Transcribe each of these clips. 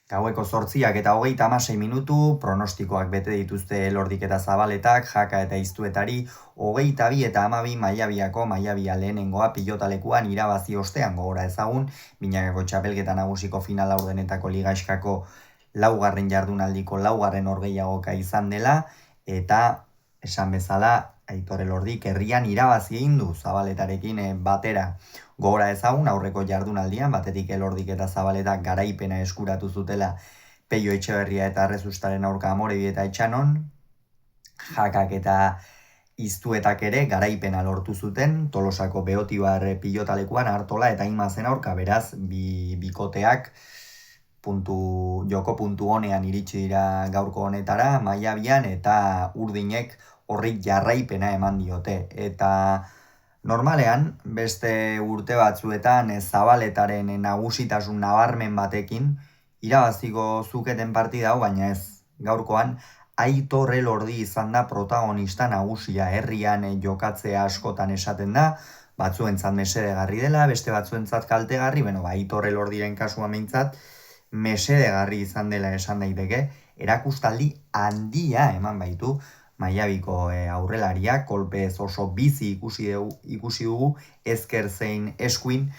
Gaueko 8:26 pronostikoak bete dituzte Elordik eta Zabaletak, Jaka eta Iztuetari, 22 eta 12 Maiabiako Maiabia lehenengoa pilotalekuan irabazi ostean gogora ezagun, Binakako txapelketa nagusiko final laurdenetako ligaiskako laugarren jardunaldiko laugarren orgeiagoka izan dela, eta esan bezala Aitor Elordik herrian irabazi egin du Zabaletarekin batera. Gogora ezagun aurreko jardunaldian, batetik Elordik eta Zabaletak garaipena eskuratu zutela Peio Etxeberria eta Arrezustaren aurka Amorebi eta Etxanon, Jakak eta Iztuetak ere garaipena lortu zuten, Tolosako Beotibar pilotalekuan Artola eta Imazen aurka, beraz, bikoteak joko puntu honean iritsi dira gaurko honetara, Maiabian, eta Urdinek horrik jarraipena eman diote. Eta normalean, beste urte batzuetan Zabaletaren nagusitasun nabarmen batekin irabaziko zuketen partida hau, baina ez. Gaurkoan, Aitor Elordi izan da protagonista nagusia, herrian jokatzea askotan esaten da, batzuentzat mesedegarri dela, beste batzuentzat kaltegarri, Aitor Elordiren kasuan behintzat, mesedegarri izan dela esan daiteke, erakustaldi handia eman baitu, Maiabiko aurrelariak, kolpez oso bizi ikusi dugu, ezker zein eskuin,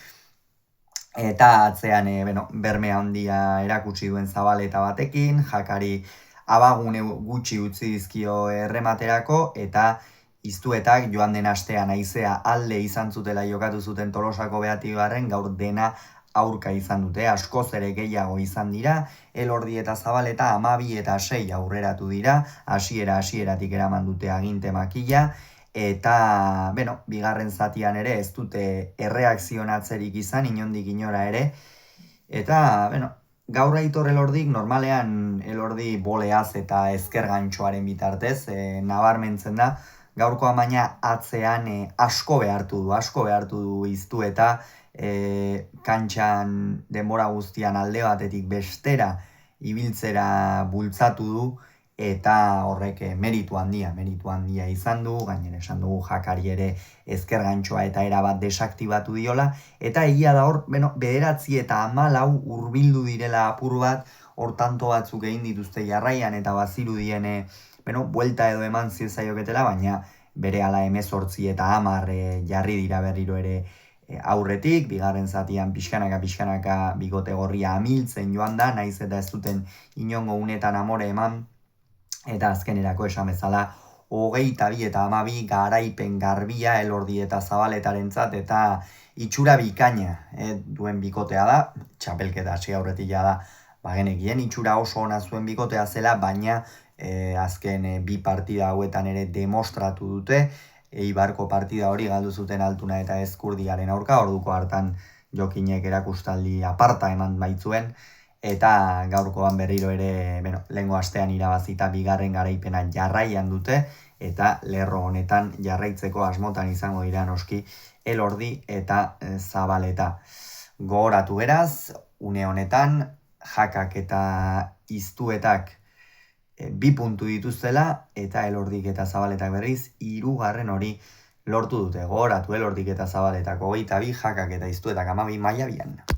eta atzean berme handia erakutsi duen Zabaleta batekin, Jakari abagune gutxi utzi dizkio errematerako, eta Iztuetak joan den astean haizea alde izan zutela jokatu zuten Tolosako Beatibarren, gaur dena aurka izan dute, askoz ere gehiago izan dira, Elordi eta Zabaleta 12 eta 6 aurreratu dira, hasieratik eraman dute aginte makila, eta, bigarren zatian ere ez dute erreakzionatzerik izan, inondik inora ere, eta, gaur Aitor Elordik, normalean Elordi boleaz eta ezker gantxoaren bitartez, nabarmentzen da, gaurkoa baina atzean asko behartu du Iztueta, kantxan denbora guztian alde batetik bestera ibiltzera bultzatu du, eta horrek meritu handia izan du, gainera esan dugu Jakari ere ezker gantxoa eta erabat desaktibatu diola, eta egia da hor, 9 eta 14 hurbildu direla apur bat, hor tanto batzuk egin dituzte jarraian eta bazirudien buelta edo eman ziezaioketela, baina bere ala 18 eta 10 jarri dira berriro ere aurretik, bigarren zatian pixkanaka bikote gorria amiltzen joan da, naiz eta ez duten inongo unetan amore eman, eta azkenerako esan bezala 22 eta 12 garaipen garbia Elordi eta Zabaletarentzat, eta itxura bikaina duen bikotea da, txapelketa hasi aurretik da, genekien itxura oso ona zuen bikotea zela, baina azken bi partida hauetan ere demostratu dute, Eibarko partida hori galdu zuten Altuna eta Ezkurdiaren aurka, orduko hartan Jokinek erakustaldi aparta eman baitzuen, eta gaurkoan berriro ere, lehengo astean irabazita bigarren garaipena jarraian dute, eta lerro honetan jarraitzeko asmotan izango dira noski Elordi eta Zabaleta. Gogoratu beraz, une honetan, Jakak eta Iztuetak 2 puntu dituztela, eta Elordik eta Zabaletak berriz 3. hori lortu dute. Gogoratu Elordik eta Zabaletak 22, Jakak eta Iztuetak 12 Maiabian.